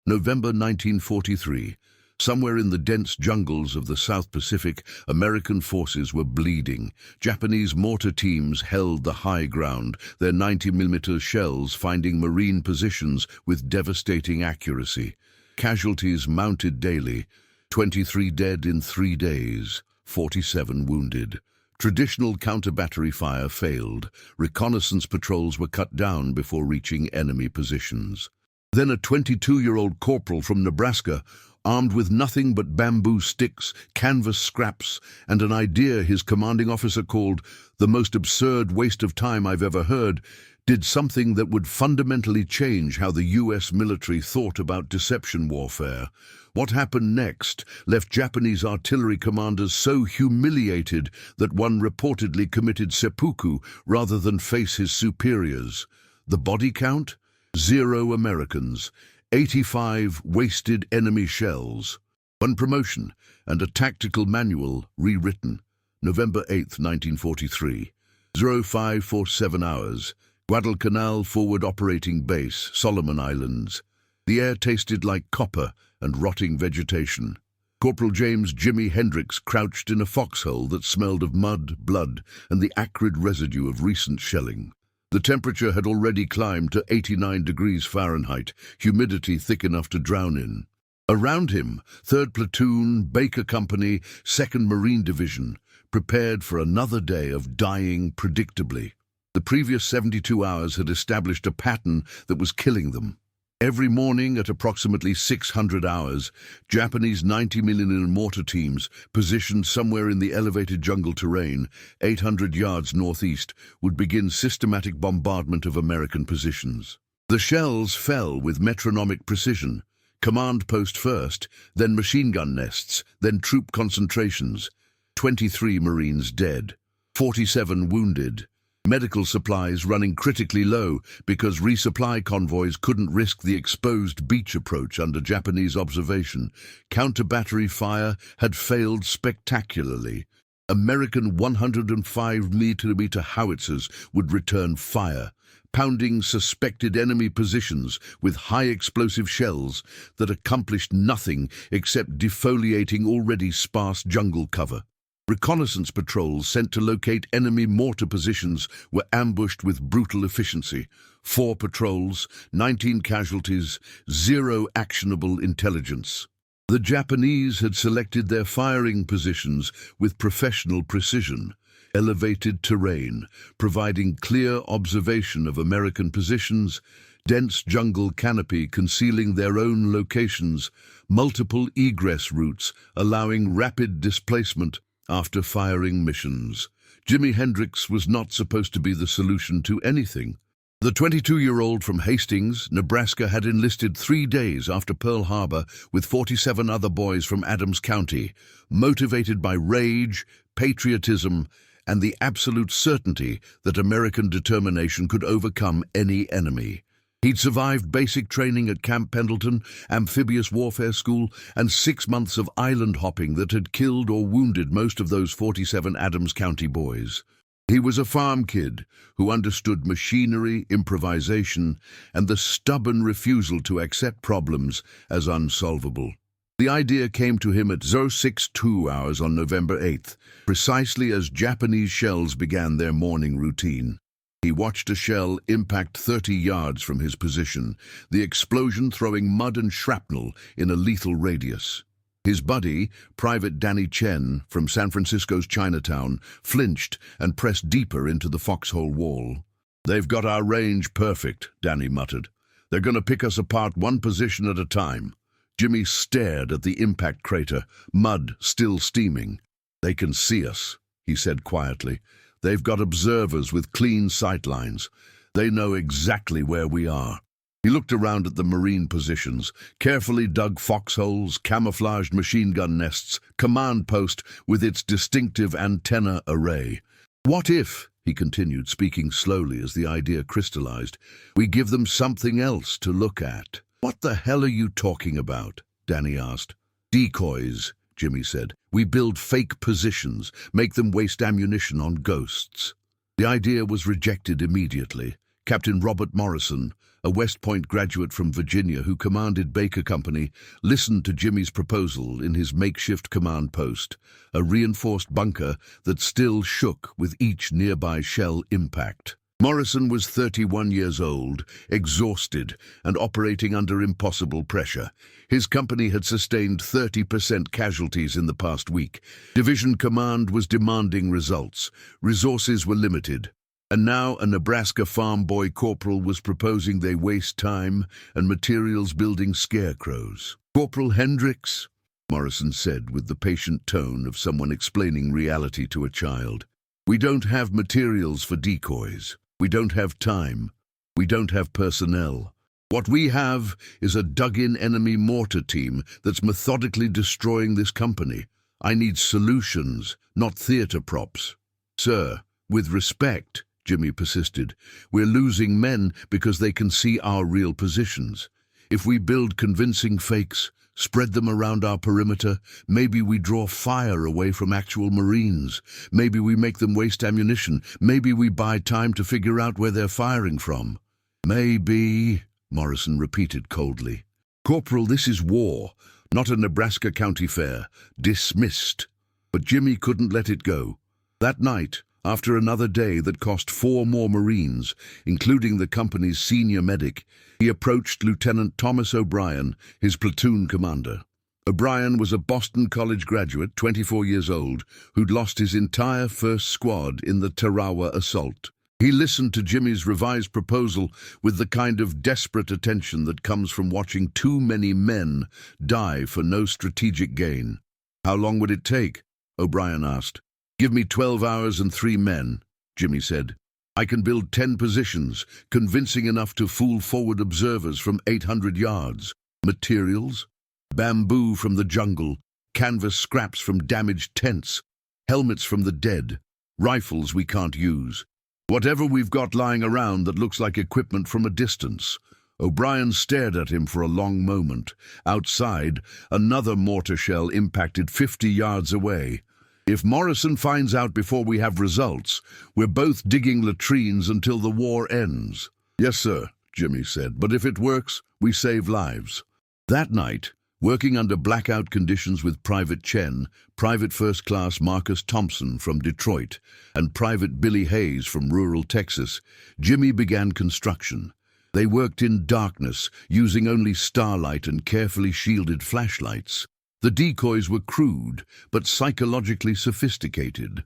November 1943. Somewhere in the dense jungles of the South Pacific, American forces were bleeding. Japanese mortar teams held the high ground, their 90mm shells finding Marine positions with devastating accuracy. Casualties mounted daily, 23 dead in 3 days, 47 wounded. Traditional counter-battery fire failed. Reconnaissance patrols were cut down before reaching enemy positions. Then a 22-year-old corporal from Nebraska, armed with nothing but bamboo sticks, canvas scraps, and an idea his commanding officer called the most absurd waste of time I've ever heard, did something that would fundamentally change how the US military thought about deception warfare. What happened next left Japanese artillery commanders so humiliated that one reportedly committed seppuku rather than face his superiors. The body count? 0 Americans. 85 wasted enemy shells. One promotion and a tactical manual rewritten. November 8, 1943. 0547 hours. Guadalcanal Forward Operating Base, Solomon Islands. The air tasted like copper and rotting vegetation. Corporal James Jimi Hendrix crouched in a foxhole that smelled of mud, blood, and the acrid residue of recent shelling. The temperature had already climbed to 89 degrees Fahrenheit, humidity thick enough to drown in. Around him, 3rd Platoon, Baker Company, 2nd Marine Division, prepared for another day of dying predictably. The previous 72 hours had established a pattern that was killing them. Every morning at approximately 600 hours, Japanese 90mm mortar teams, positioned somewhere in the elevated jungle terrain, 800 yards northeast, would begin systematic bombardment of American positions. The shells fell with metronomic precision. Command post first, then machine gun nests, then troop concentrations. 23 Marines dead, 47 wounded. Medical supplies running critically low because resupply convoys couldn't risk the exposed beach approach under Japanese observation. Counter-battery fire had failed spectacularly. American 105mm howitzers would return fire, pounding suspected enemy positions with high-explosive shells that accomplished nothing except defoliating already sparse jungle cover. Reconnaissance patrols sent to locate enemy mortar positions were ambushed with brutal efficiency. 4 patrols, 19 casualties, 0 actionable intelligence. The Japanese had selected their firing positions with professional precision. Elevated terrain, providing clear observation of American positions, dense jungle canopy concealing their own locations, multiple egress routes allowing rapid displacement after firing missions. Jimi Hendrix was not supposed to be the solution to anything. The 22-year-old from Hastings, Nebraska, had enlisted 3 days after Pearl Harbor with 47 other boys from Adams County, motivated by rage, patriotism, and the absolute certainty that American determination could overcome any enemy. He'd survived basic training at Camp Pendleton, amphibious warfare school, and 6 months of island hopping that had killed or wounded most of those 47 Adams County boys. He was a farm kid who understood machinery, improvisation, and the stubborn refusal to accept problems as unsolvable. The idea came to him at 062 hours on November 8th, precisely as Japanese shells began their morning routine. He watched a shell impact 30 yards from his position, the explosion throwing mud and shrapnel in a lethal radius. His buddy, Private Danny Chen, from San Francisco's Chinatown, flinched and pressed deeper into the foxhole wall. "They've got our range perfect," Danny muttered. "They're going to pick us apart one position at a time." Jimmy stared at the impact crater, mud still steaming. "They can see us," he said quietly. "They've got observers with clean sightlines. They know exactly where we are." He looked around at the Marine positions, carefully dug foxholes, camouflaged machine gun nests, command post with its distinctive antenna array. "What if," he continued, speaking slowly as the idea crystallized, "we give them something else to look at?" "What the hell are you talking about?" Danny asked. "Decoys," Jimmy said. "We build fake positions, make them waste ammunition on ghosts." The idea was rejected immediately. Captain Robert Morrison, a West Point graduate from Virginia who commanded Baker Company, listened to Jimmy's proposal in his makeshift command post, a reinforced bunker that still shook with each nearby shell impact. Morrison was 31 years old, exhausted, and operating under impossible pressure. His company had sustained 30% casualties in the past week. Division command was demanding results. Resources were limited. And now a Nebraska farm boy corporal was proposing they waste time and materials building scarecrows. "Corporal Hendricks," Morrison said with the patient tone of someone explaining reality to a child, "we don't have materials for decoys. We don't have time. We don't have personnel. What we have is a dug-in enemy mortar team that's methodically destroying this company. I need solutions, not theater props." "Sir, with respect," Jimmy persisted, "we're losing men because they can see our real positions. If we build convincing fakes, spread them around our perimeter, maybe we draw fire away from actual Marines. Maybe we make them waste ammunition. Maybe we buy time to figure out where they're firing from." "Maybe," Morrison repeated coldly. "Corporal, this is war, not a Nebraska county fair. Dismissed." But Jimmy couldn't let it go. That night, after another day that cost 4 more Marines, including the company's senior medic, he approached Lieutenant Thomas O'Brien, his platoon commander. O'Brien was a Boston College graduate, 24 years old, who'd lost his entire first squad in the Tarawa assault. He listened to Jimmy's revised proposal with the kind of desperate attention that comes from watching too many men die for no strategic gain. "How long would it take?" O'Brien asked. "Give me 12 hours and 3 men, Jimmy said. "I can build 10 positions, convincing enough to fool forward observers from 800 yards. Materials? Bamboo from the jungle, canvas scraps from damaged tents, helmets from the dead, rifles we can't use. Whatever we've got lying around that looks like equipment from a distance." O'Brien stared at him for a long moment. Outside, another mortar shell impacted 50 yards away. "If Morrison finds out before we have results, we're both digging latrines until the war ends." "Yes, sir," Jimmy said, "but if it works, we save lives." That night, working under blackout conditions with Private Chen, Private First Class Marcus Thompson from Detroit, and Private Billy Hayes from rural Texas, Jimmy began construction. They worked in darkness, using only starlight and carefully shielded flashlights. The decoys were crude, but psychologically sophisticated.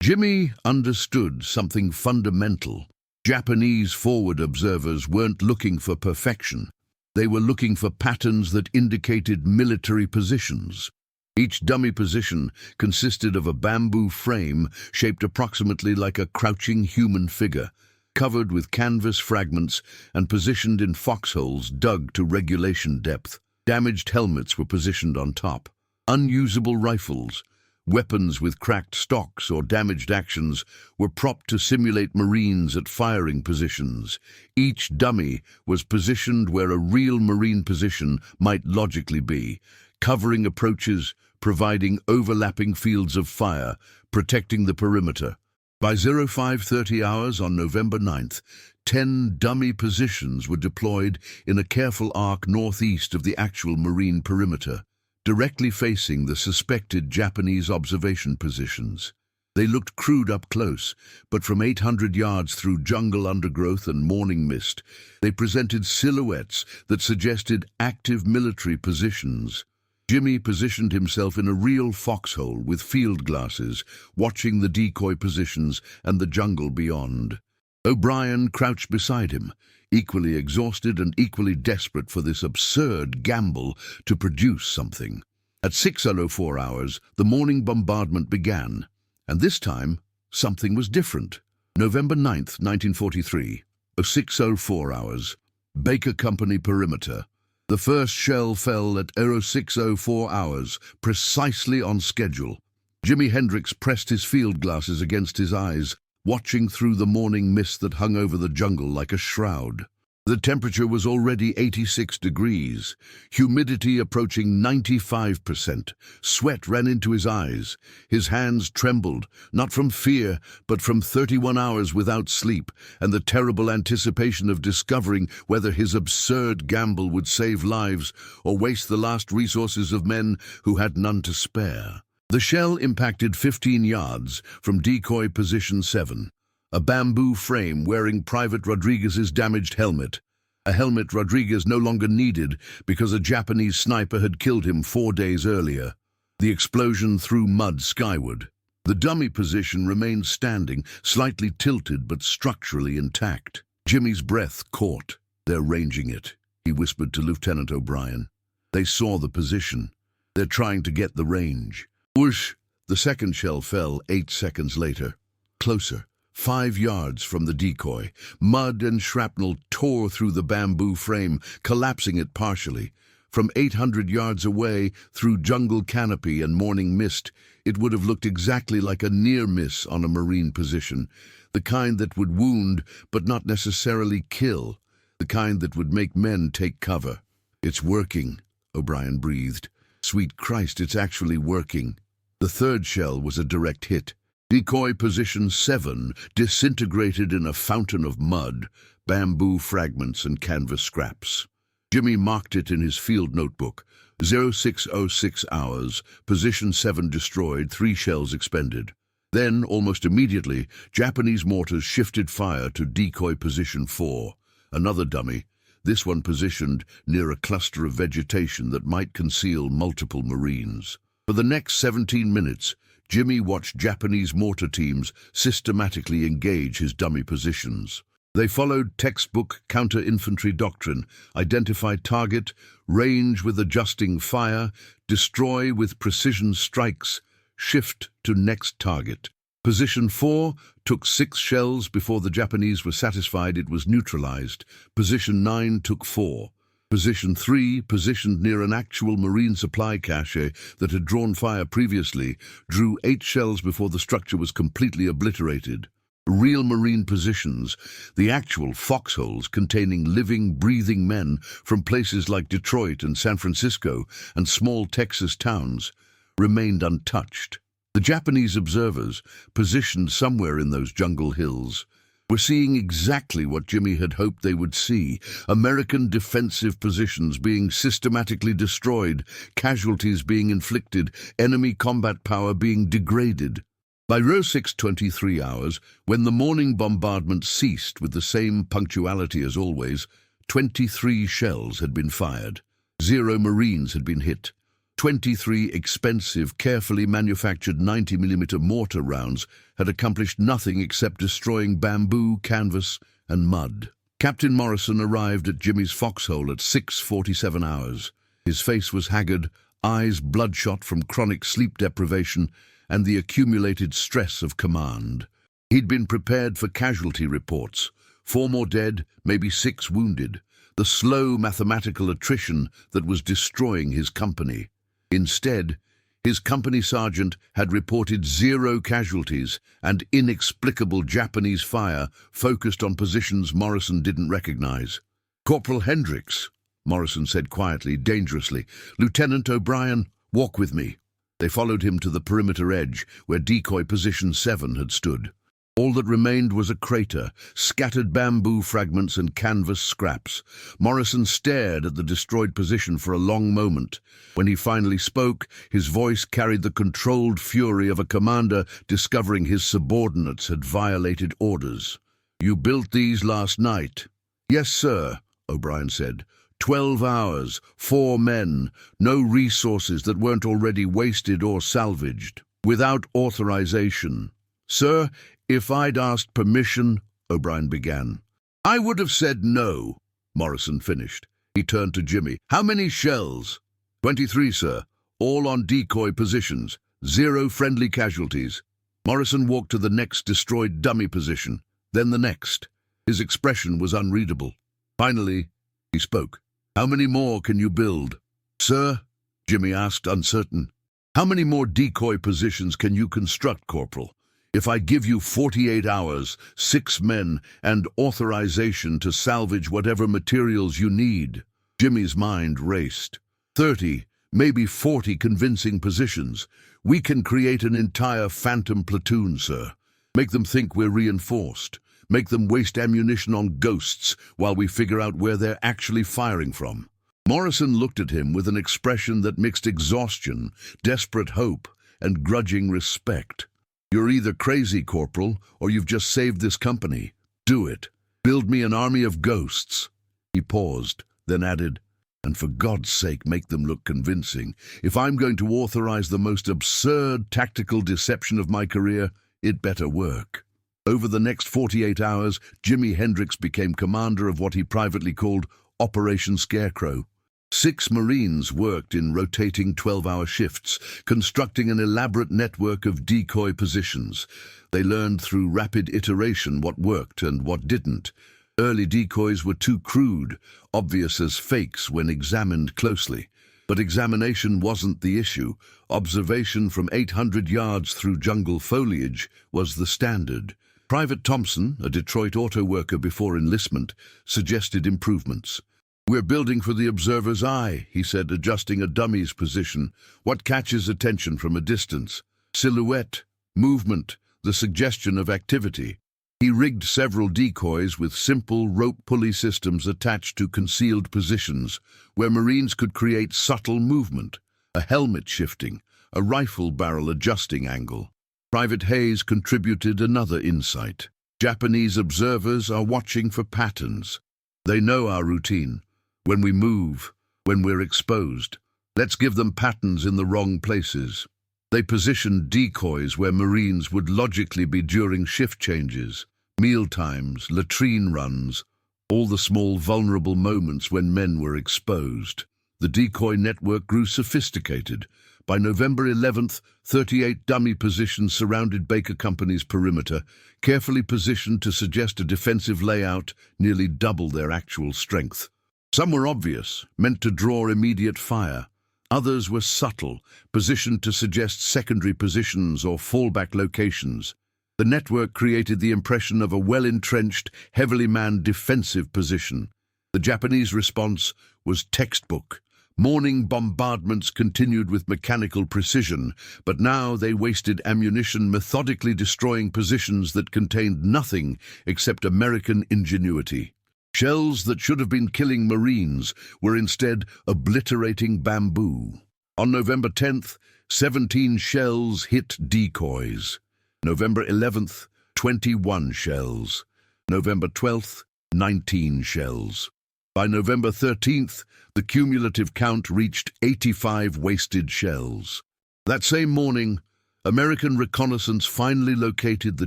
Jimmy understood something fundamental. Japanese forward observers weren't looking for perfection. They were looking for patterns that indicated military positions. Each dummy position consisted of a bamboo frame shaped approximately like a crouching human figure, covered with canvas fragments and positioned in foxholes dug to regulation depth. Damaged helmets were positioned on top. Unusable rifles, weapons with cracked stocks or damaged actions, were propped to simulate Marines at firing positions. Each dummy was positioned where a real Marine position might logically be, covering approaches, providing overlapping fields of fire, protecting the perimeter. By 05:30 hours on November 9th, 10 dummy positions were deployed in a careful arc northeast of the actual Marine perimeter, directly facing the suspected Japanese observation positions. They looked crude up close, but from 800 yards through jungle undergrowth and morning mist, they presented silhouettes that suggested active military positions. Jimmy positioned himself in a real foxhole with field glasses, watching the decoy positions and the jungle beyond. O'Brien crouched beside him, equally exhausted and equally desperate for this absurd gamble to produce something. At 06:04 hours, the morning bombardment began, and this time, something was different. November 9th, 1943, 06:04 hours, Baker Company perimeter. The first shell fell at 06:04 hours, precisely on schedule. Jimi Hendrix pressed his field glasses against his eyes, watching through the morning mist that hung over the jungle like a shroud. The temperature was already 86 degrees, humidity approaching 95%. Sweat ran into his eyes. His hands trembled, not from fear, but from 31 hours without sleep and the terrible anticipation of discovering whether his absurd gamble would save lives or waste the last resources of men who had none to spare. The shell impacted 15 yards from decoy position 7. A bamboo frame wearing Private Rodriguez's damaged helmet. A helmet Rodriguez no longer needed because a Japanese sniper had killed him 4 days earlier. The explosion threw mud skyward. The dummy position remained standing, slightly tilted but structurally intact. Jimmy's breath caught. "They're ranging it," he whispered to Lieutenant O'Brien. "They saw the position. They're trying to get the range." Whoosh! The second shell fell 8 seconds later. Closer. 5 yards from the decoy, mud and shrapnel tore through the bamboo frame, collapsing it partially. From 800 yards away, through jungle canopy and morning mist, it would have looked exactly like a near miss on a Marine position, the kind that would wound but not necessarily kill, the kind that would make men take cover. "It's working," O'Brien breathed. "Sweet Christ, it's actually working." The third shell was a direct hit. Decoy position 7 disintegrated in a fountain of mud, bamboo fragments and canvas scraps. Jimmy marked it in his field notebook. 0606 hours, position 7 destroyed, 3 shells expended. Then, almost immediately, Japanese mortars shifted fire to decoy position 4. Another dummy, this one positioned near a cluster of vegetation that might conceal multiple Marines. For the next 17 minutes, Jimmy watched Japanese mortar teams systematically engage his dummy positions. They followed textbook counter-infantry doctrine: identify target, range with adjusting fire, destroy with precision strikes, shift to next target. Position 4 took 6 shells before the Japanese were satisfied it was neutralized. Position 9 took 4. Position 3, positioned near an actual Marine supply cache that had drawn fire previously, drew 8 shells before the structure was completely obliterated. Real Marine positions, the actual foxholes containing living, breathing men from places like Detroit and San Francisco and small Texas towns, remained untouched. The Japanese observers, positioned somewhere in those jungle hills, were seeing exactly what Jimmy had hoped they would see: American defensive positions being systematically destroyed, casualties being inflicted, enemy combat power being degraded. By 0623 hours, when the morning bombardment ceased with the same punctuality as always, 23 shells had been fired. 0 Marines had been hit. 23 expensive, carefully manufactured 90mm mortar rounds had accomplished nothing except destroying bamboo, canvas, and mud. Captain Morrison arrived at Jimmy's foxhole at 6:47 hours. His face was haggard, eyes bloodshot from chronic sleep deprivation and the accumulated stress of command. He'd been prepared for casualty reports: 4 more dead, maybe 6 wounded, the slow mathematical attrition that was destroying his company. Instead, his company sergeant had reported 0 casualties and inexplicable Japanese fire focused on positions Morrison didn't recognize. "Corporal Hendricks," Morrison said quietly, dangerously. "Lieutenant O'Brien, walk with me." They followed him to the perimeter edge, where decoy position 7 had stood. All that remained was a crater, scattered bamboo fragments and canvas scraps. Morrison stared at the destroyed position for a long moment. When he finally spoke, his voice carried the controlled fury of a commander discovering his subordinates had violated orders. "You built these last night?" "Yes, sir," O'Brien said. 12 hours, 4 men, no resources that weren't already wasted or salvaged. Without authorization. "Sir, if I'd asked permission," O'Brien began. "I would have said no," Morrison finished. He turned to Jimmy. "How many shells?" 23, sir. All on decoy positions. 0 friendly casualties." Morrison walked to the next destroyed dummy position, then the next. His expression was unreadable. Finally, he spoke. "How many more can you build?" "Sir?" Jimmy asked, uncertain. "How many more decoy positions can you construct, Corporal? If I give you 48 hours, 6 men, and authorization to salvage whatever materials you need." Jimmy's mind raced. 30, maybe 40 convincing positions. We can create an entire phantom platoon, sir. Make them think we're reinforced. Make them waste ammunition on ghosts while we figure out where they're actually firing from. Morrison looked at him with an expression that mixed exhaustion, desperate hope, and grudging respect. "You're either crazy, Corporal, or you've just saved this company. Do it. Build me an army of ghosts." He paused, then added, "And for God's sake, make them look convincing. If I'm going to authorize the most absurd tactical deception of my career, it better work." Over the next 48 hours, Jimi Hendrix became commander of what he privately called Operation Scarecrow. 6 Marines worked in rotating 12-hour shifts, constructing an elaborate network of decoy positions. They learned through rapid iteration what worked and what didn't. Early decoys were too crude, obvious as fakes when examined closely. But examination wasn't the issue. Observation from 800 yards through jungle foliage was the standard. Private Thompson, a Detroit auto worker before enlistment, suggested improvements. "We're building for the observer's eye," he said, adjusting a dummy's position. "What catches attention from a distance? Silhouette, movement, the suggestion of activity." He rigged several decoys with simple rope pulley systems attached to concealed positions, where Marines could create subtle movement, a helmet shifting, a rifle barrel adjusting angle. Private Hayes contributed another insight. "Japanese observers are watching for patterns. They know our routine. When we move, when we're exposed, let's give them patterns in the wrong places." They positioned decoys where Marines would logically be during shift changes, meal times, latrine runs, all the small vulnerable moments when men were exposed. The decoy network grew sophisticated. By November 11th, 38 dummy positions surrounded Baker Company's perimeter, carefully positioned to suggest a defensive layout nearly double their actual strength. Some were obvious, meant to draw immediate fire. Others were subtle, positioned to suggest secondary positions or fallback locations. The network created the impression of a well-entrenched, heavily manned defensive position. The Japanese response was textbook. Morning bombardments continued with mechanical precision, but now they wasted ammunition methodically destroying positions that contained nothing except American ingenuity. Shells that should have been killing Marines were instead obliterating bamboo. On November 10th, 17 shells hit decoys. November 11th, 21 shells. November 12th, 19 shells. By November 13th, the cumulative count reached 85 wasted shells. That same morning, American reconnaissance finally located the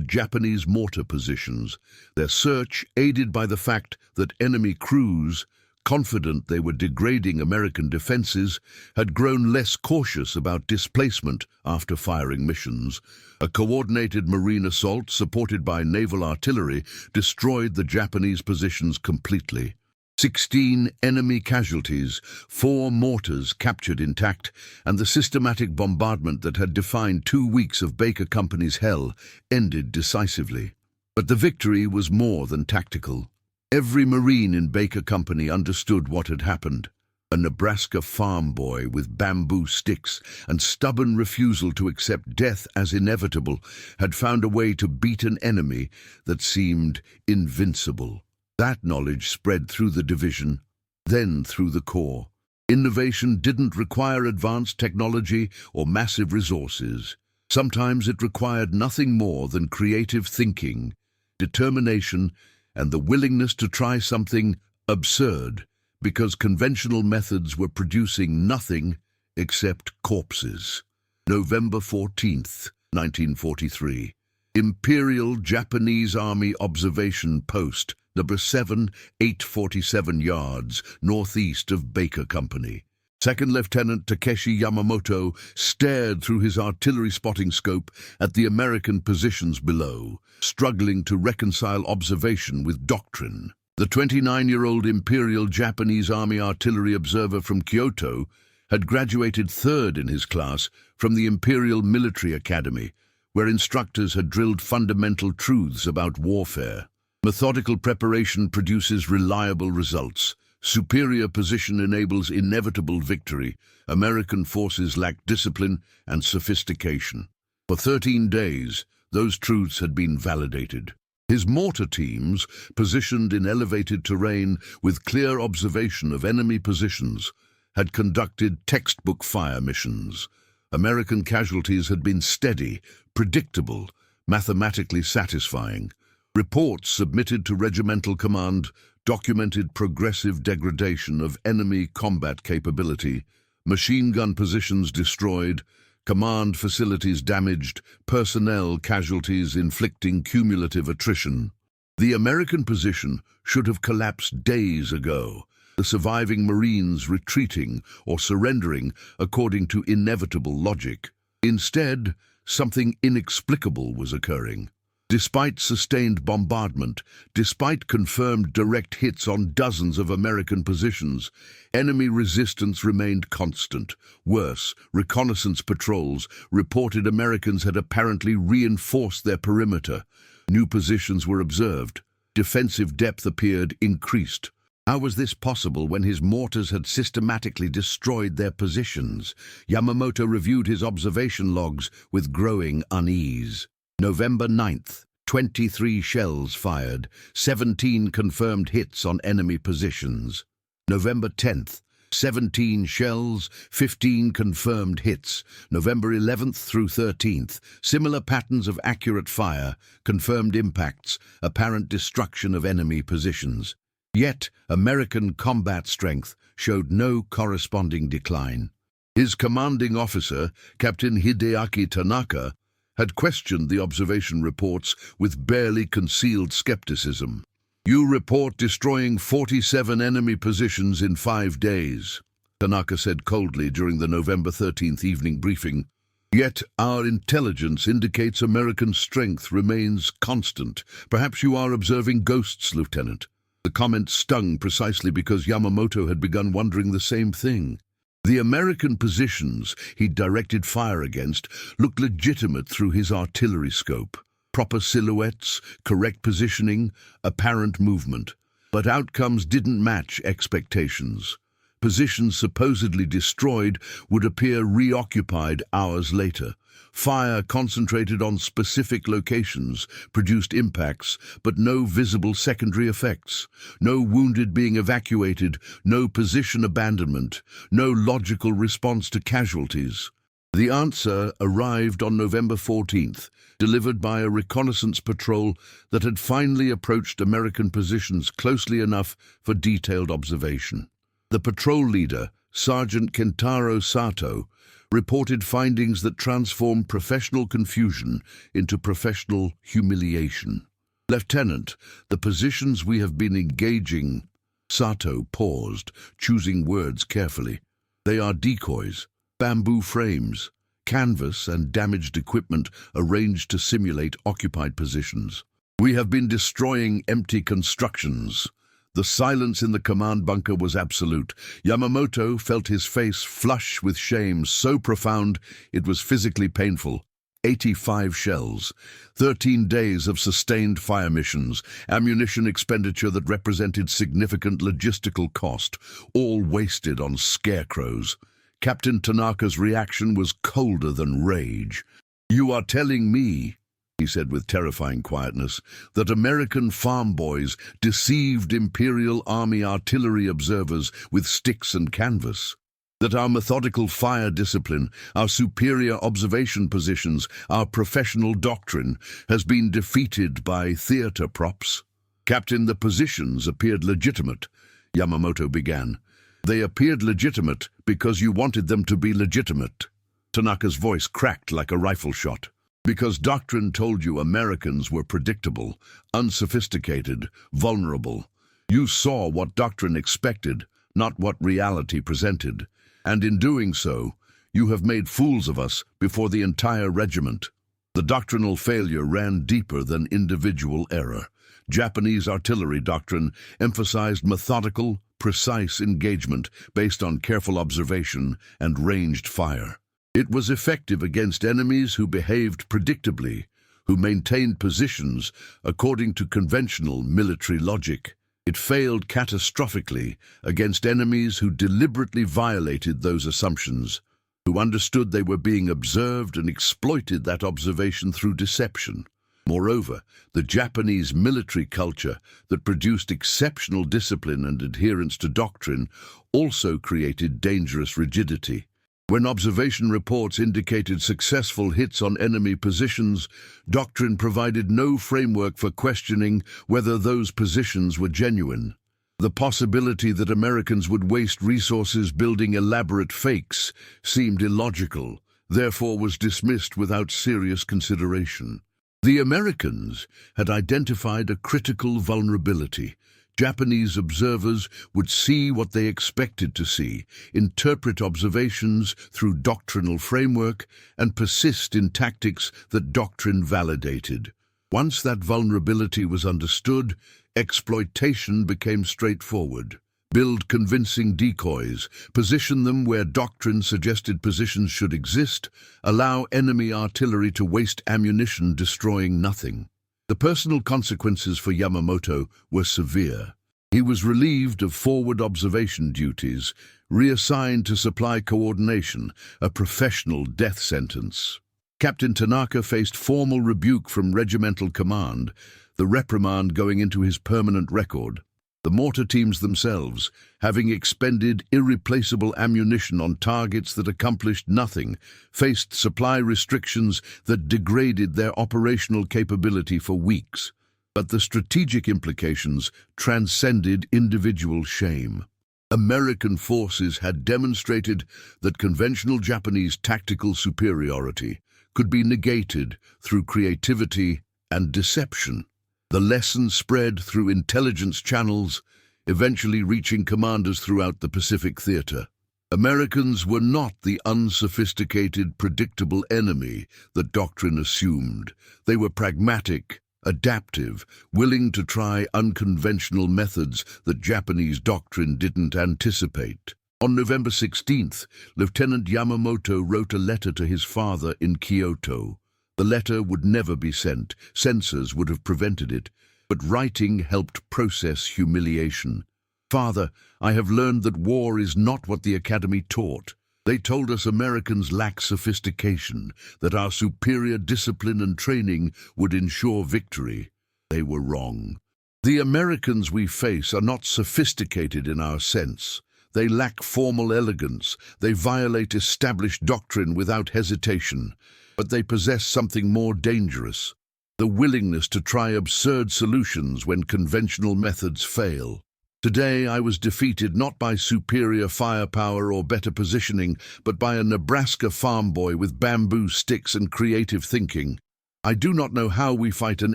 Japanese mortar positions, their search aided by the fact that enemy crews, confident they were degrading American defenses, had grown less cautious about displacement after firing missions. A coordinated Marine assault, supported by naval artillery, destroyed the Japanese positions completely. 16 enemy casualties, 4 mortars captured intact, and the systematic bombardment that had defined 2 weeks of Baker Company's hell ended decisively. But the victory was more than tactical. Every Marine in Baker Company understood what had happened. A Nebraska farm boy with bamboo sticks and stubborn refusal to accept death as inevitable had found a way to beat an enemy that seemed invincible. That knowledge spread through the division, then through the Corps. Innovation didn't require advanced technology or massive resources. Sometimes it required nothing more than creative thinking, determination, and the willingness to try something absurd, because conventional methods were producing nothing except corpses. November 14th, 1943. Imperial Japanese Army Observation Post, number 7, 847 yards, northeast of Baker Company. Second Lieutenant Takeshi Yamamoto stared through his artillery spotting scope at the American positions below, struggling to reconcile observation with doctrine. The 29-year-old Imperial Japanese Army artillery observer from Kyoto had graduated third in his class from the Imperial Military Academy, where instructors had drilled fundamental truths about warfare. Methodical preparation produces reliable results. Superior position enables inevitable victory. American forces lacked discipline and sophistication. For 13 days, those truths had been validated. His mortar teams, positioned in elevated terrain with clear observation of enemy positions, had conducted textbook fire missions. American casualties had been steady, predictable, mathematically satisfying. Reports submitted to regimental command documented progressive degradation of enemy combat capability, machine gun positions destroyed, command facilities damaged, personnel casualties inflicting cumulative attrition. The American position should have collapsed days ago, the surviving Marines retreating or surrendering according to inevitable logic. Instead, something inexplicable was occurring. Despite sustained bombardment, despite confirmed direct hits on dozens of American positions, enemy resistance remained constant. Worse, reconnaissance patrols reported Americans had apparently reinforced their perimeter. New positions were observed. Defensive depth appeared increased. How was this possible when his mortars had systematically destroyed their positions? Yamamoto reviewed his observation logs with growing unease. November 9th, 23 shells fired, 17 confirmed hits on enemy positions. November 10th, 17 shells, 15 confirmed hits. November 11th through 13th, similar patterns of accurate fire, confirmed impacts, apparent destruction of enemy positions. Yet, American combat strength showed no corresponding decline. His commanding officer, Captain Hideaki Tanaka, had questioned the observation reports with barely concealed skepticism. "You report destroying 47 enemy positions in 5 days," Tanaka said coldly during the November 13th evening briefing. "Yet our intelligence indicates American strength remains constant. Perhaps you are observing ghosts, Lieutenant." The comment stung precisely because Yamamoto had begun wondering the same thing. The American positions he'd directed fire against looked legitimate through his artillery scope. Proper silhouettes, correct positioning, apparent movement. But outcomes didn't match expectations. Positions supposedly destroyed would appear reoccupied hours later. Fire concentrated on specific locations produced impacts, but no visible secondary effects. No wounded being evacuated, no position abandonment, no logical response to casualties. The answer arrived on November 14th, delivered by a reconnaissance patrol that had finally approached American positions closely enough for detailed observation. The patrol leader, Sergeant Kentaro Sato, reported findings that transformed professional confusion into professional humiliation. "Lieutenant, the positions we have been engaging—" Sato paused, choosing words carefully. "They are decoys, bamboo frames, canvas and damaged equipment arranged to simulate occupied positions. We have been destroying empty constructions." The silence in the command bunker was absolute. Yamamoto felt his face flush with shame so profound it was physically painful. 85 shells, 13 days of sustained fire missions, ammunition expenditure that represented significant logistical cost, all wasted on scarecrows. Captain Tanaka's reaction was colder than rage. "You are telling me," he said with terrifying quietness, "that American farm boys deceived Imperial Army artillery observers with sticks and canvas? That our methodical fire discipline, our superior observation positions, our professional doctrine has been defeated by theater props?" "Captain, the positions appeared legitimate," Yamamoto began. "They appeared legitimate because you wanted them to be legitimate." Tanaka's voice cracked like a rifle shot. "Because doctrine told you Americans were predictable, unsophisticated, vulnerable. You saw what doctrine expected, not what reality presented. And in doing so, you have made fools of us before the entire regiment." The doctrinal failure ran deeper than individual error. Japanese artillery doctrine emphasized methodical, precise engagement based on careful observation and ranged fire. It was effective against enemies who behaved predictably, who maintained positions according to conventional military logic. It failed catastrophically against enemies who deliberately violated those assumptions, who understood they were being observed and exploited that observation through deception. Moreover, the Japanese military culture that produced exceptional discipline and adherence to doctrine also created dangerous rigidity. When observation reports indicated successful hits on enemy positions, doctrine provided no framework for questioning whether those positions were genuine. The possibility that Americans would waste resources building elaborate fakes seemed illogical, therefore was dismissed without serious consideration. The Americans had identified a critical vulnerability. Japanese observers would see what they expected to see, interpret observations through doctrinal framework, and persist in tactics that doctrine validated. Once that vulnerability was understood, exploitation became straightforward. Build convincing decoys, position them where doctrine suggested positions should exist, allow enemy artillery to waste ammunition destroying nothing. The personal consequences for Yamamoto were severe. He was relieved of forward observation duties, reassigned to supply coordination, a professional death sentence. Captain Tanaka faced formal rebuke from regimental command, the reprimand going into his permanent record. The mortar teams themselves, having expended irreplaceable ammunition on targets that accomplished nothing, faced supply restrictions that degraded their operational capability for weeks. But the strategic implications transcended individual shame. American forces had demonstrated that conventional Japanese tactical superiority could be negated through creativity and deception. The lesson spread through intelligence channels, eventually reaching commanders throughout the Pacific theater. Americans were not the unsophisticated, predictable enemy that doctrine assumed. They were pragmatic, adaptive, willing to try unconventional methods that Japanese doctrine didn't anticipate. On November 16th, Lieutenant Yamamoto wrote a letter to his father in Kyoto. The letter would never be sent. Censors would have prevented it. But writing helped process humiliation. Father, I have learned that war is not what the Academy taught. They told us Americans lack sophistication, that our superior discipline and training would ensure victory. They were wrong. The Americans we face are not sophisticated in our sense. They lack formal elegance. They violate established doctrine without hesitation. But they possess something more dangerous, the willingness to try absurd solutions when conventional methods fail. Today I was defeated not by superior firepower or better positioning, but by a Nebraska farm boy with bamboo sticks and creative thinking. I do not know how we fight an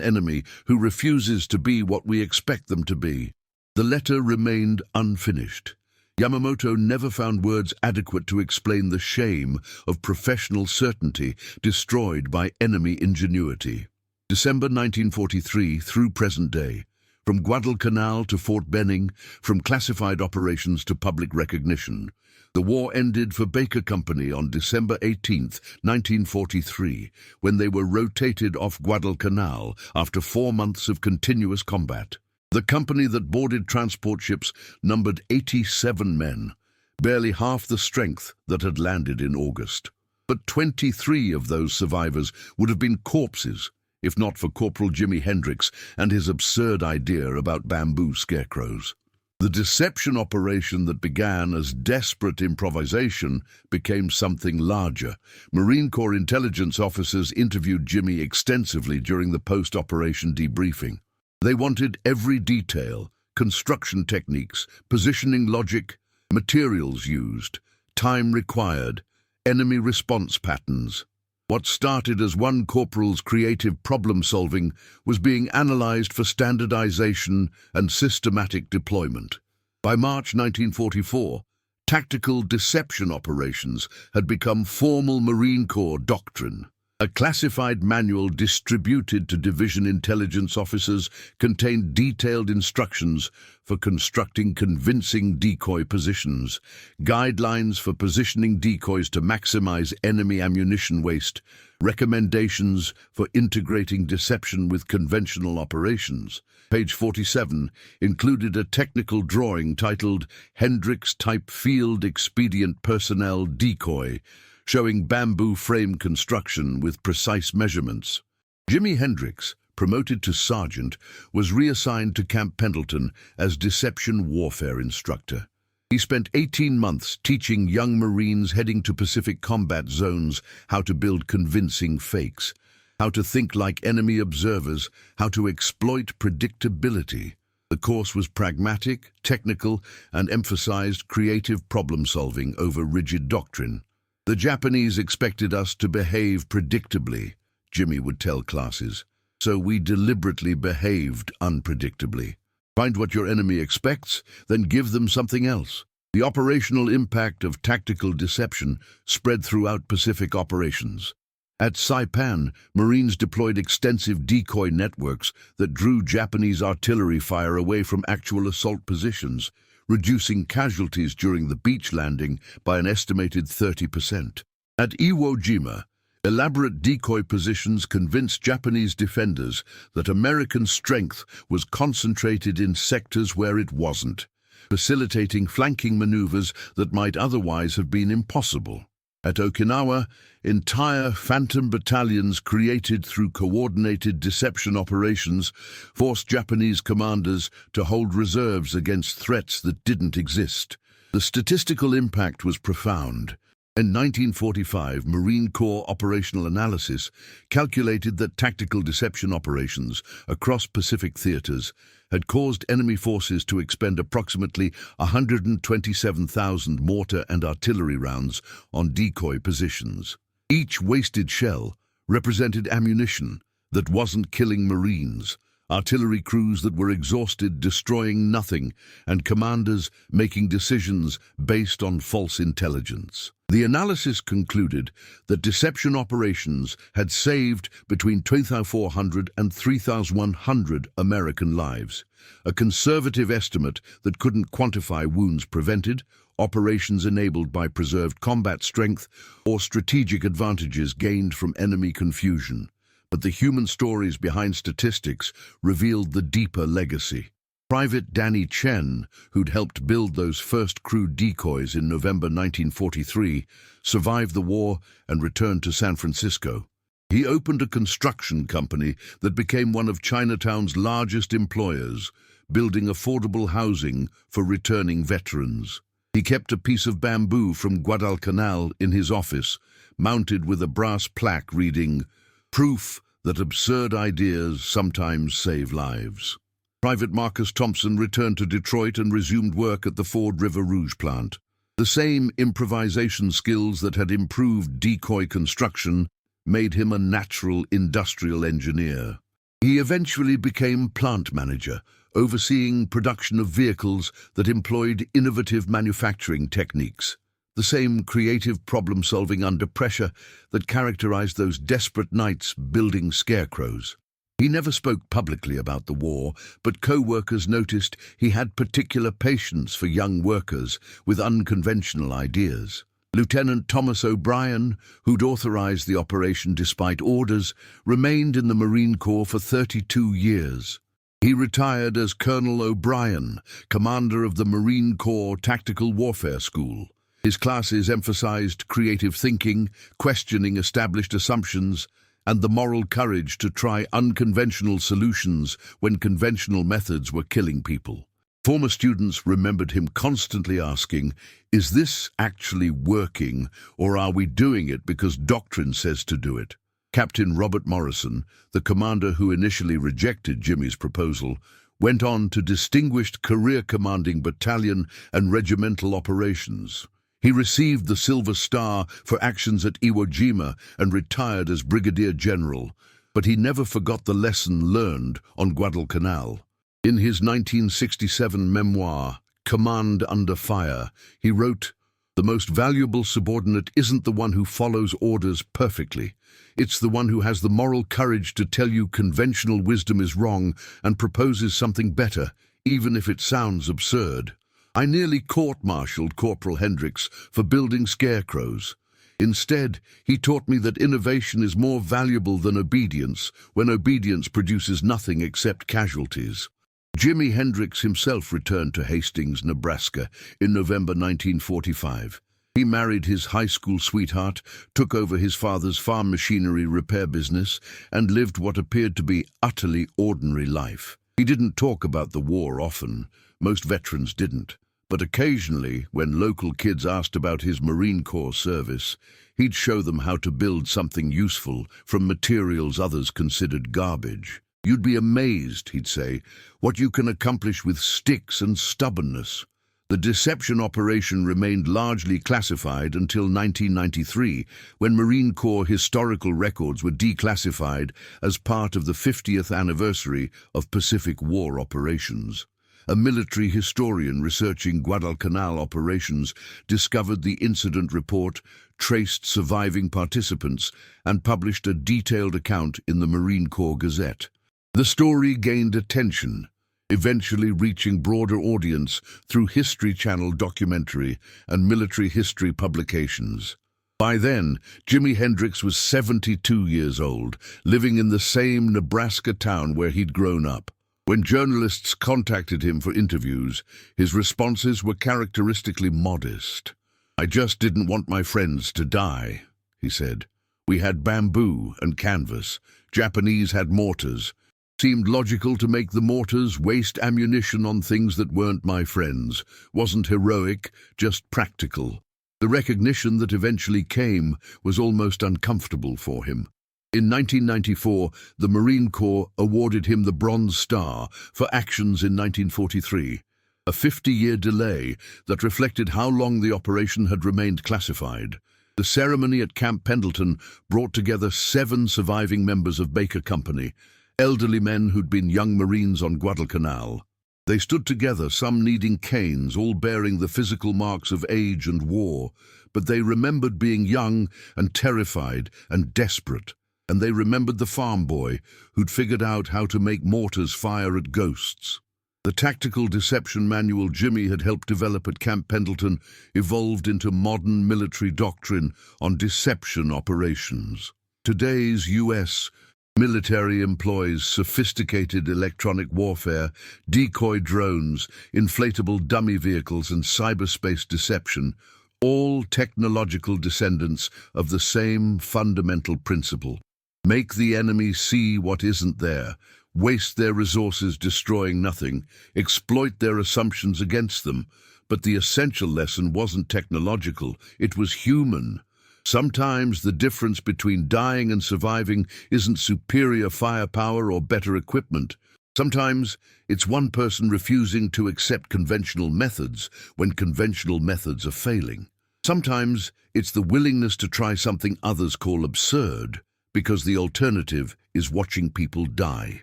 enemy who refuses to be what we expect them to be. The letter remained unfinished. Yamamoto never found words adequate to explain the shame of professional certainty destroyed by enemy ingenuity. December 1943 through present day. From Guadalcanal to Fort Benning, from classified operations to public recognition. The war ended for Baker Company on December 18, 1943, when they were rotated off Guadalcanal after 4 months of continuous combat. The company that boarded transport ships numbered 87 men, barely half the strength that had landed in August. But 23 of those survivors would have been corpses, if not for Corporal Jimi Hendrix and his absurd idea about bamboo scarecrows. The deception operation that began as desperate improvisation became something larger. Marine Corps intelligence officers interviewed Jimi extensively during the post-operation debriefing. They wanted every detail, construction techniques, positioning logic, materials used, time required, enemy response patterns. What started as one corporal's creative problem-solving was being analyzed for standardization and systematic deployment. By March 1944, tactical deception operations had become formal Marine Corps doctrine. A classified manual distributed to division intelligence officers contained detailed instructions for constructing convincing decoy positions, guidelines for positioning decoys to maximize enemy ammunition waste, recommendations for integrating deception with conventional operations. Page 47 included a technical drawing titled Hendricks Type Field Expedient Personnel Decoy, showing bamboo frame construction with precise measurements. Jimmy Hendricks, promoted to sergeant, was reassigned to Camp Pendleton as deception warfare instructor. He spent 18 months teaching young Marines heading to Pacific combat zones how to build convincing fakes, how to think like enemy observers, how to exploit predictability. The course was pragmatic, technical, and emphasized creative problem-solving over rigid doctrine. The Japanese expected us to behave predictably, Jimmy would tell classes, so we deliberately behaved unpredictably. Find what your enemy expects, then give them something else. The operational impact of tactical deception spread throughout Pacific operations. At Saipan, Marines deployed extensive decoy networks that drew Japanese artillery fire away from actual assault positions, reducing casualties during the beach landing by an estimated 30%. At Iwo Jima, elaborate decoy positions convinced Japanese defenders that American strength was concentrated in sectors where it wasn't, facilitating flanking maneuvers that might otherwise have been impossible. At Okinawa, entire phantom battalions created through coordinated deception operations forced Japanese commanders to hold reserves against threats that didn't exist. The statistical impact was profound. In 1945, Marine Corps operational analysis calculated that tactical deception operations across Pacific theaters had caused enemy forces to expend approximately 127,000 mortar and artillery rounds on decoy positions. Each wasted shell represented ammunition that wasn't killing Marines, artillery crews that were exhausted, destroying nothing, and commanders making decisions based on false intelligence. The analysis concluded that deception operations had saved between 2,400 and 3,100 American lives, a conservative estimate that couldn't quantify wounds prevented, operations enabled by preserved combat strength, or strategic advantages gained from enemy confusion. But the human stories behind statistics revealed the deeper legacy. Private Danny Chen, who'd helped build those first crude decoys in November 1943, survived the war and returned to San Francisco. He opened a construction company that became one of Chinatown's largest employers, building affordable housing for returning veterans. He kept a piece of bamboo from Guadalcanal in his office, mounted with a brass plaque reading, "Proof that absurd ideas sometimes save lives." Private Marcus Thompson returned to Detroit and resumed work at the Ford River Rouge plant. The same improvisation skills that had improved decoy construction made him a natural industrial engineer. He eventually became plant manager, overseeing production of vehicles that employed innovative manufacturing techniques. The same creative problem-solving under pressure that characterized those desperate nights building scarecrows. He never spoke publicly about the war, but co-workers noticed he had particular patience for young workers with unconventional ideas. Lieutenant Thomas O'Brien, who'd authorized the operation despite orders, remained in the Marine Corps for 32 years. He retired as Colonel O'Brien, commander of the Marine Corps Tactical Warfare School. His classes emphasized creative thinking, questioning established assumptions, and the moral courage to try unconventional solutions when conventional methods were killing people. Former students remembered him constantly asking, "Is this actually working, or are we doing it because doctrine says to do it?" Captain Robert Morrison, the commander who initially rejected Jimmy's proposal, went on to distinguished career commanding battalion and regimental operations. He received the Silver Star for actions at Iwo Jima and retired as Brigadier General, but he never forgot the lesson learned on Guadalcanal. In his 1967 memoir, Command Under Fire, he wrote, The most valuable subordinate isn't the one who follows orders perfectly. It's the one who has the moral courage to tell you conventional wisdom is wrong and proposes something better, even if it sounds absurd. I nearly court-martialed Corporal Hendricks for building scarecrows. Instead, he taught me that innovation is more valuable than obedience when obedience produces nothing except casualties. Jimi Hendrix himself returned to Hastings, Nebraska in November 1945. He married his high school sweetheart, took over his father's farm machinery repair business, and lived what appeared to be utterly ordinary life. He didn't talk about the war often. Most veterans didn't. But occasionally, when local kids asked about his Marine Corps service, he'd show them how to build something useful from materials others considered garbage. "You'd be amazed," he'd say, "what you can accomplish with sticks and stubbornness." The deception operation remained largely classified until 1993, when Marine Corps historical records were declassified as part of the 50th anniversary of Pacific War operations. A military historian researching Guadalcanal operations discovered the incident report, traced surviving participants, and published a detailed account in the Marine Corps Gazette. The story gained attention, eventually reaching broader audience through History Channel documentary and military history publications. By then, Jimi Hendrix was 72 years old, living in the same Nebraska town where he'd grown up. When journalists contacted him for interviews, his responses were characteristically modest. "I just didn't want my friends to die," he said. "We had bamboo and canvas. Japanese had mortars. Seemed logical to make the mortars waste ammunition on things that weren't my friends. Wasn't heroic, just practical." The recognition that eventually came was almost uncomfortable for him. In 1994, the Marine Corps awarded him the Bronze Star for actions in 1943, a 50-year delay that reflected how long the operation had remained classified. The ceremony at Camp Pendleton brought together 7 surviving members of Baker Company, elderly men who'd been young Marines on Guadalcanal. They stood together, some needing canes, all bearing the physical marks of age and war, but they remembered being young and terrified and desperate. And they remembered the farm boy who'd figured out how to make mortars fire at ghosts. The tactical deception manual Jimi had helped develop at Camp Pendleton evolved into modern military doctrine on deception operations. Today's U.S. military employs sophisticated electronic warfare, decoy drones, inflatable dummy vehicles, and cyberspace deception, all technological descendants of the same fundamental principle. Make the enemy see what isn't there, waste their resources destroying nothing, exploit their assumptions against them. But the essential lesson wasn't technological, it was human. Sometimes the difference between dying and surviving isn't superior firepower or better equipment. Sometimes it's one person refusing to accept conventional methods when conventional methods are failing. Sometimes it's the willingness to try something others call absurd, because the alternative is watching people die.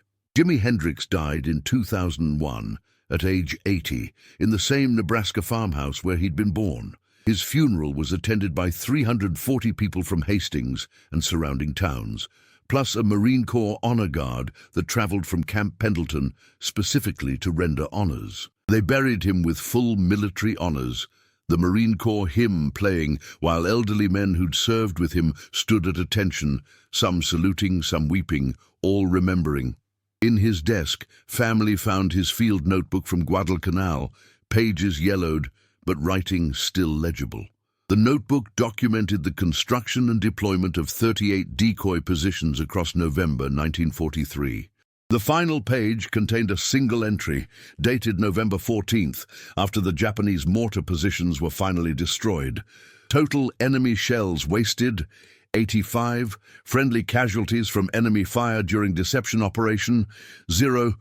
Jimi Hendrix died in 2001 at age 80 in the same Nebraska farmhouse where he'd been born. His funeral was attended by 340 people from Hastings and surrounding towns, plus a Marine Corps honor guard that traveled from Camp Pendleton specifically to render honors. They buried him with full military honors, the Marine Corps hymn playing while elderly men who'd served with him stood at attention, some saluting, some weeping, all remembering. In his desk, family found his field notebook from Guadalcanal, pages yellowed, but writing still legible. The notebook documented the construction and deployment of 38 decoy positions across November 1943. The final page contained a single entry, dated November 14th, after the Japanese mortar positions were finally destroyed. Total enemy shells wasted, 85. Friendly casualties from enemy fire during deception operation, 0.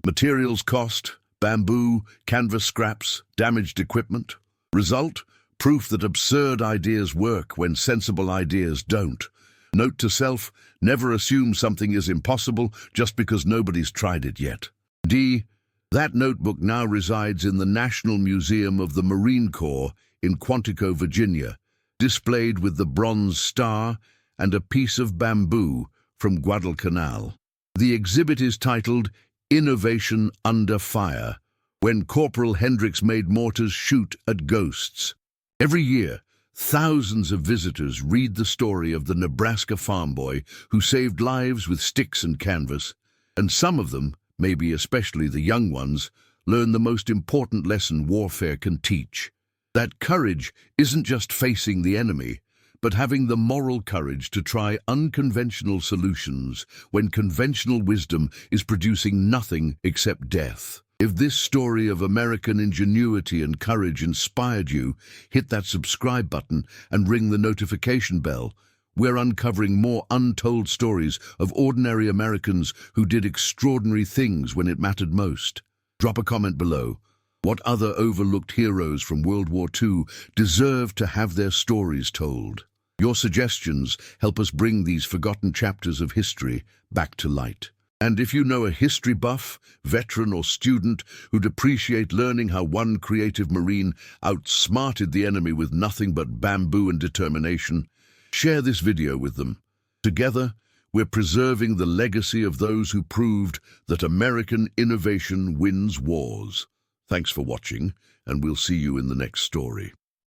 Materials cost, bamboo, canvas scraps, damaged equipment. Result, proof that absurd ideas work when sensible ideas don't. Note to self, never assume something is impossible just because nobody's tried it yet. D. That notebook now resides in the National Museum of the Marine Corps in Quantico, Virginia, displayed with the bronze star and a piece of bamboo from Guadalcanal. The exhibit is titled Innovation Under Fire, when Corporal Hendricks made mortars shoot at ghosts. Every year, thousands of visitors read the story of the Nebraska farm boy who saved lives with sticks and canvas, and some of them, maybe especially the young ones, learn the most important lesson warfare can teach. That courage isn't just facing the enemy, but having the moral courage to try unconventional solutions when conventional wisdom is producing nothing except death. If this story of American ingenuity and courage inspired you, hit that subscribe button and ring the notification bell. We're uncovering more untold stories of ordinary Americans who did extraordinary things when it mattered most. Drop a comment below. What other overlooked heroes from World War II deserve to have their stories told? Your suggestions help us bring these forgotten chapters of history back to light. And if you know a history buff, veteran or student who'd appreciate learning how one creative Marine outsmarted the enemy with nothing but bamboo and determination, share this video with them. Together, we're preserving the legacy of those who proved that American innovation wins wars. Thanks for watching, and we'll see you in the next story.